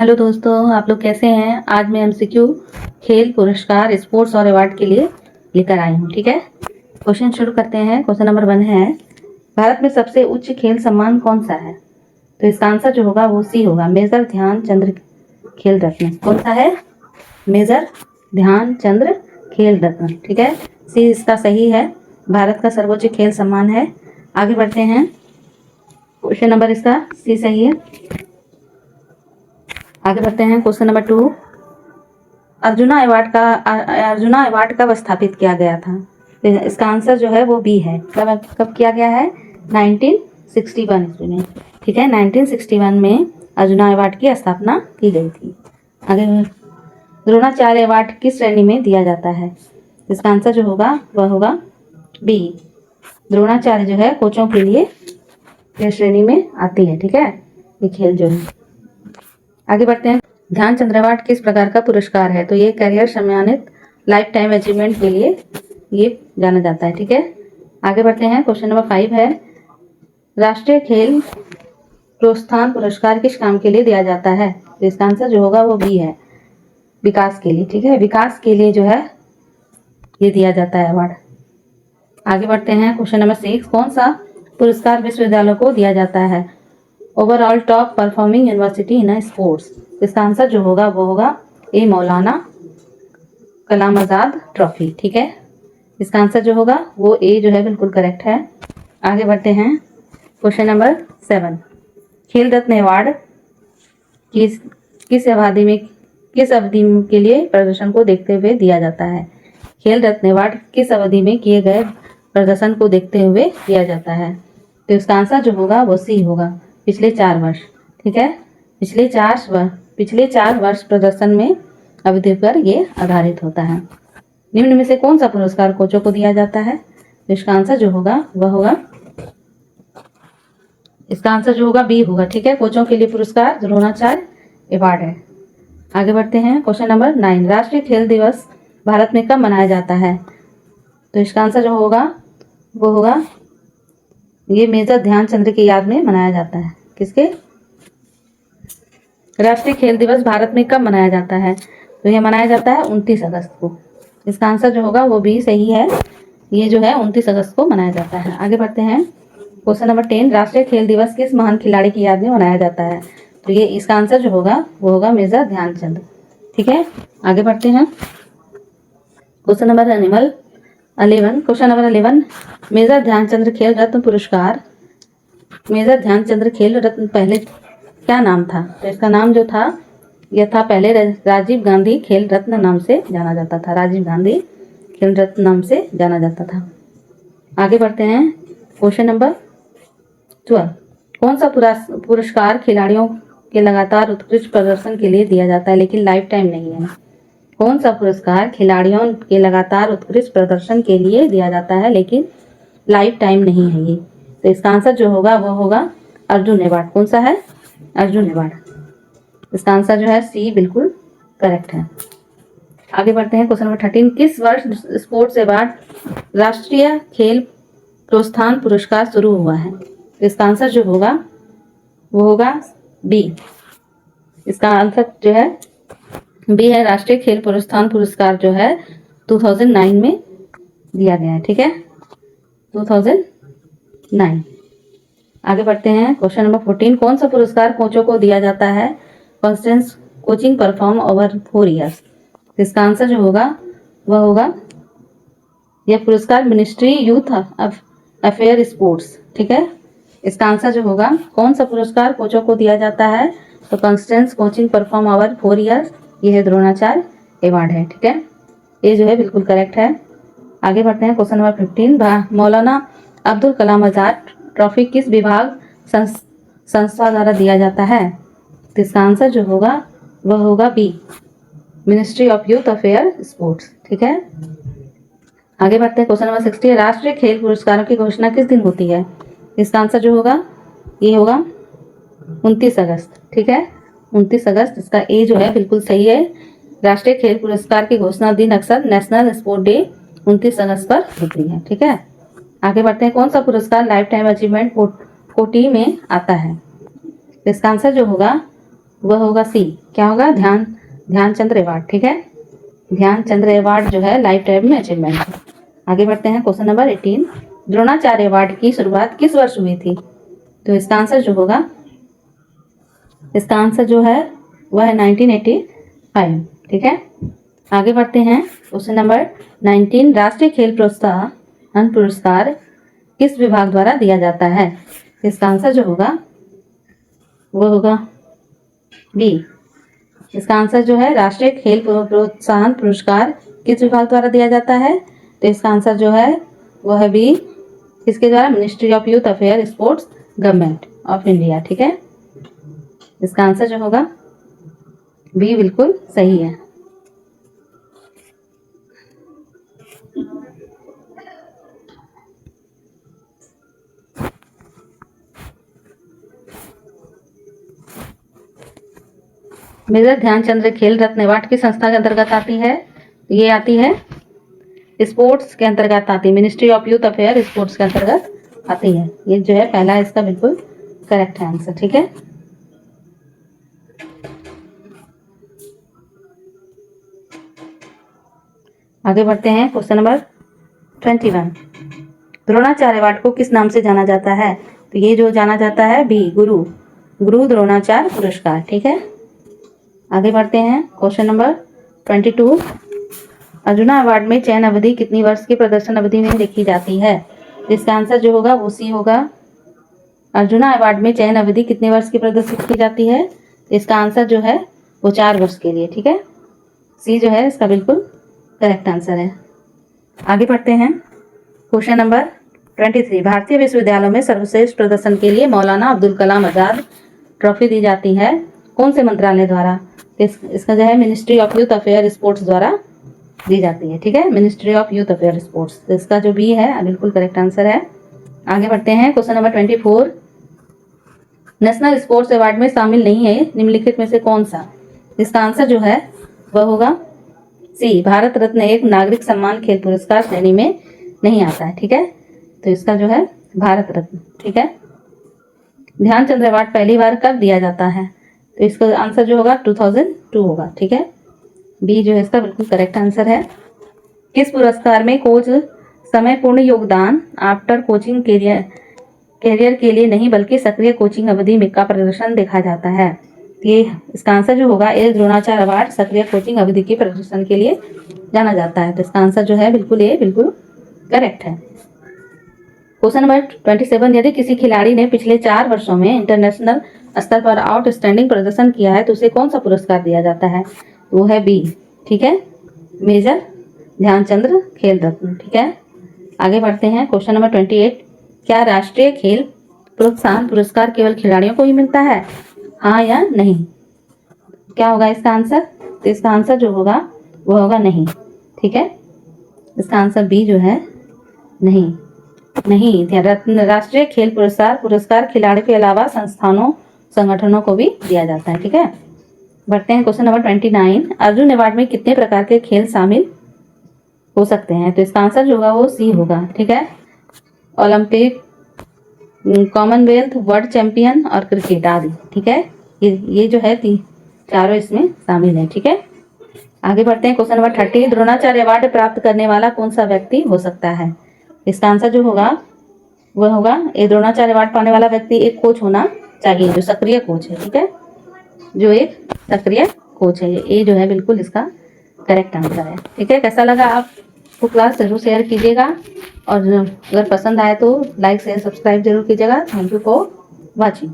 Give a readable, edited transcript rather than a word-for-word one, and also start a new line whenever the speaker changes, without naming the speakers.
Hello दोस्तों, आप लोग कैसे हैं। आज मैं एमसीक्यू खेल पुरस्कार स्पोर्ट्स और अवार्ड के लिए लेकर आई हूँ। ठीक है, क्वेश्चन शुरू करते हैं। क्वेश्चन नंबर 1 है, भारत में सबसे उच्च खेल सम्मान कौन सा है। तो इसका आंसर जो होगा वो सी होगा, मेजर ध्यानचंद्र खेल रत्न। कौन सा है? मेजर ध्यानचंद्र खेल रत्न। ठीक है, सी इसका सही है, भारत का सर्वोच्च खेल सम्मान है। आगे बढ़ते हैं, क्वेश्चन नंबर इसका सी सही है। आगे बढ़ते हैं, क्वेश्चन नंबर 2, अर्जुना अवार्ड कब स्थापित किया गया था। तो इसका आंसर जो है वो बी है। कब कब किया गया है? 1961 ईस्वी में। ठीक है, 1961 में अर्जुना अवार्ड की स्थापना की गई थी। आगे, द्रोणाचार्य अवार्ड किस श्रेणी में दिया जाता है। इसका आंसर जो होगा वह होगा बी। द्रोणाचार्य जो है कोचों के लिए ये श्रेणी में आती है। ठीक है, ये खेल जो है। आगे बढ़ते हैं, ध्यानचंद्र अवार्ड किस प्रकार का पुरस्कार है। तो ये करियर सम्मानित लाइफ टाइम अचीवमेंट के लिए ये जाना जाता है। ठीक है, आगे बढ़ते हैं, क्वेश्चन नंबर 5 है, राष्ट्रीय खेल प्रोत्साहन पुरस्कार किस काम के लिए दिया जाता है। तो इसका आंसर जो होगा वो बी है, विकास के लिए। ठीक है, विकास के लिए जो है ये दिया जाता है अवार्ड। आगे बढ़ते हैं, क्वेश्चन नंबर 6, कौन सा पुरस्कार विश्वविद्यालयों को दिया जाता है। Overall top performing university in sports. इसका आंसर जो होगा वो होगा ए, मौलाना कलाम आजाद ट्रॉफी। ठीक है, इसका आंसर जो होगा वो ए जो है बिल्कुल करेक्ट है। आगे बढ़ते हैं, क्वेश्चन नंबर 7, खेल रत्न अवार्ड किस किस अवधि के लिए प्रदर्शन को देखते हुए दिया जाता है। खेल रत्न अवार्ड किस अवधि में किए गए प्रदर्शन को देखते हुए दिया जाता है। तो इसका आंसर जो होगा वो सी होगा, पिछले 4 वर्ष। ठीक है, पिछले 4 वर्ष प्रदर्शन में अवधि पर ये आधारित होता है। निम्न में से कौन सा पुरस्कार कोचों को दिया जाता है। तो इसका आंसर जो होगा वह होगा, इसका आंसर जो होगा बी होगा। ठीक है, कोचों के लिए पुरस्कार द्रोणाचार्य अवार्ड है। आगे बढ़ते हैं, क्वेश्चन नंबर 9, राष्ट्रीय खेल दिवस भारत में कब मनाया जाता है। तो इसका आंसर जो होगा वो होगा, ये मेजर ध्यानचंद्र की याद में मनाया जाता है। किसके? राष्ट्रीय खेल दिवस भारत में कब मनाया जाता है। तो यह मनाया जाता है 29 अगस्त को। इसका आंसर जो होगा वो भी सही है, ये जो है 29 अगस्त को मनाया जाता है। आगे बढ़ते हैं, क्वेश्चन नंबर 10, राष्ट्रीय खेल दिवस किस महान खिलाड़ी की याद में मनाया जाता है। तो ये इसका आंसर जो होगा वो होगा मेजर ध्यानचंद। ठीक है, आगे बढ़ते हैं, क्वेश्चन नंबर 11, मेजर ध्यानचंद्र खेल रत्न पुरस्कार, मेजर ध्यानचंद्र खेल रत्न पहले क्या नाम था। तो इसका नाम जो था यह था पहले राजीव गांधी खेल रत्न नाम से जाना जाता था। राजीव गांधी खेल रत्न नाम से जाना जाता था। आगे बढ़ते हैं, क्वेश्चन नंबर 12, कौन सा पुरस्कार खिलाड़ियों के लगातार उत्कृष्ट प्रदर्शन के लिए दिया जाता है लेकिन लाइफ टाइम नहीं है। कौन सा पुरस्कार खिलाड़ियों के लगातार उत्कृष्ट प्रदर्शन के लिए दिया जाता है लेकिन लाइफ टाइम नहीं है ये। तो इसका आंसर जो होगा वो होगा अर्जुन अवार्ड। कौन सा है? अर्जुन अवार्ड। इसका आंसर जो है सी बिल्कुल करेक्ट है। आगे बढ़ते हैं, क्वेश्चन नंबर 13, किस वर्ष स्पोर्ट्स अवार्ड राष्ट्रीय खेल प्रोत्साहन पुरस्कार शुरू हुआ है। तो इसका आंसर जो होगा वो होगा बी। इसका आंसर जो है बी है, राष्ट्रीय खेल प्रोत्साहन पुरस्कार जो है 2009 में दिया गया है। ठीक है, 2009। आगे बढ़ते हैं, क्वेश्चन नंबर 14, कौन सा पुरस्कार कोचों को दिया जाता है Constance coaching perform over 4 years. इसका आंसर जो होगा वह होगा, यह पुरस्कार मिनिस्ट्री यूथ अफेयर स्पोर्ट्स। ठीक है, इसका आंसर जो होगा, कौन सा पुरस्कार कोचों को दिया जाता है तो Constance coaching perform over 4 years, यह है द्रोणाचार्य अवार्ड है। ठीक है, ये जो है बिल्कुल करेक्ट है। आगे बढ़ते हैं, क्वेश्चन नंबर 15, मौलाना अब्दुल कलाम आजाद ट्रॉफी किस विभाग संस्था द्वारा दिया जाता है। तो इसका आंसर जो होगा वह होगा B, ministry of youth affair sports. ठीक है, आगे बढ़ते हैं, क्वेश्चन नंबर 16, राष्ट्रीय खेल पुरस्कारों की घोषणा किस दिन होती है। इसका आंसर जो होगा ये होगा 29 अगस्त। ठीक है, 29 अगस्त इसका ए जो है बिल्कुल सही है। राष्ट्रीय खेल पुरस्कार की घोषणा दिन अक्सर नेशनल स्पोर्ट डे 29 अगस्त पर होती है। ठीक है, आगे बढ़ते हैं, कौन सा पुरस्कार लाइफ टाइम अचीवमेंट कोटि में आता है। इसका आंसर जो होगा वह होगा सी, क्या होगा, ध्यानचंद्र अवार्ड। ठीक है, ध्यानचंद्र अवार्ड जो है लाइफ टाइम में अचीवमेंट है। आगे बढ़ते हैं क्वेश्चन नंबर 18, द्रोणाचार्य अवार्ड की शुरुआत किस वर्ष हुई थी? तो इसका आंसर जो होगा, इसका आंसर जो है वह है 1985। ठीक है, आगे बढ़ते हैं क्वेश्चन नंबर 19, राष्ट्रीय खेल प्रोत्साहन पुरस्कार किस विभाग द्वारा दिया जाता है? इसका आंसर जो होगा वो होगा बी, इसका आंसर जो है राष्ट्रीय खेल प्रोत्साहन पुरस्कार किस विभाग द्वारा दिया जाता है? तो इसका आंसर जो है वो है बी, किसके द्वारा, ministry of youth affair sports government of India. ठीक है, इसका आंसर जो होगा बी बिल्कुल सही है। मेजर ध्यानचंद्र खेल रत्न अवार्ड किस संस्था के अंतर्गत आती है? ये आती है स्पोर्ट्स के अंतर्गत आती है, ministry of youth affair sports के अंतर्गत आती है। ये जो है पहला इसका बिल्कुल करेक्ट है आंसर। ठीक है, आगे बढ़ते हैं क्वेश्चन नंबर 21, द्रोणाचार्य अवार्ड को किस नाम से जाना जाता है? तो ये जो जाना जाता है बी, गुरु द्रोणाचार्य पुरस्कार। ठीक है, आगे बढ़ते हैं क्वेश्चन नंबर 22, अर्जुना अवार्ड में चयन अवधि कितनी वर्ष की प्रदर्शन अवधि में लिखी जाती है? इसका आंसर जो होगा वो सी होगा, अर्जुना अवार्ड में चयन अवधि कितने वर्ष की प्रदर्शित की जाती है? इसका आंसर जो है वो 4 वर्ष के लिए। ठीक है, सी जो है इसका बिल्कुल करेक्ट आंसर है। आगे बढ़ते हैं क्वेश्चन नंबर 23, भारतीय विश्वविद्यालयों में सर्वश्रेष्ठ प्रदर्शन के लिए मौलाना अब्दुल कलाम आजाद ट्रॉफी दी जाती है कौन से मंत्रालय द्वारा? इसका जो है ministry of youth affair sports द्वारा दी जाती है। ठीक है, ministry of youth affair sports, तो इसका जो बी है बिल्कुल करेक्ट आंसर है। आगे बढ़ते हैं question number 24, national sports award में शामिल नहीं है निम्नलिखित में से कौन सा? इसका आंसर जो है वह होगा सी, भारत रत्न एक नागरिक सम्मान खेल पुरस्कार श्रेणी में नहीं आता है। ठीक है, तो इसका जो है भारत रत्न। ठीक है, ध्यानचंद्र अवार्ड पहली बार कब दिया जाता है? तो इसका आंसर जो होगा 2002 होगा। ठीक है, बी जो है इसका बिल्कुल करेक्ट आंसर है। किस पुरस्कार में कोच समय पूर्ण योगदान आफ्टर कोचिंग कैरियर के लिए नहीं बल्कि सक्रिय कोचिंग अवधि में का प्रदर्शन देखा जाता है? ये इसका आंसर जो होगा ए, द्रोणाचार्य अवार्ड सक्रिय कोचिंग अवधि के प्रदर्शन के लिए जाना जाता है। तो इसका आंसर जो है बिल्कुल ए बिल्कुल करेक्ट है। क्वेश्चन नंबर 27, यदि किसी खिलाड़ी ने पिछले 4 वर्षों में इंटरनेशनल स्तर पर आउटस्टैंडिंग प्रदर्शन किया है तो उसे कौन सा पुरस्कार दिया जाता है? वो है बी, ठीक है, मेजर ध्यानचंद्र खेल रत्न। ठीक है, आगे बढ़ते हैं क्वेश्चन नंबर 28, क्या राष्ट्रीय खेल प्रोत्साहन पुरस्कार केवल खिलाड़ियों को ही मिलता है, हाँ या नहीं? क्या होगा इसका आंसर? तो इसका आंसर जो होगा वो होगा नहीं। ठीक है, इसका आंसर बी जो है नहीं, राष्ट्रीय खेल पुरस्कार खिलाड़ियों के अलावा संस्थानों संगठनों को भी दिया जाता है। ठीक है, बढ़ते हैं क्वेश्चन नंबर 29, अर्जुन अवार्ड में कितने प्रकार के खेल शामिल हो सकते हैं? तो इसका आंसर जो होगा वो सी होगा। ठीक है, ओलंपिक, कॉमनवेल्थ, वर्ल्ड चैंपियन और क्रिकेट आदि। ठीक है, ये जो है चारों इसमें शामिल है। ठीक है, आगे बढ़ते हैं क्वेश्चन नंबर 30, द्रोणाचार्य अवार्ड प्राप्त करने वाला कौन सा व्यक्ति हो सकता है? इसका आंसर जो होगा वह होगा ये, द्रोणाचार्य अवार्ड पाने वाला व्यक्ति एक कोच होना चाहिए जो सक्रिय कोच है। ठीक है, जो एक सक्रिय कोच है, ये जो है बिल्कुल इसका करेक्ट आंसर है। ठीक है, कैसा लगा आपको क्लास जरूर शेयर कीजिएगा और अगर पसंद आए तो लाइक शेयर सब्सक्राइब जरूर कीजिएगा। Thank you for watching.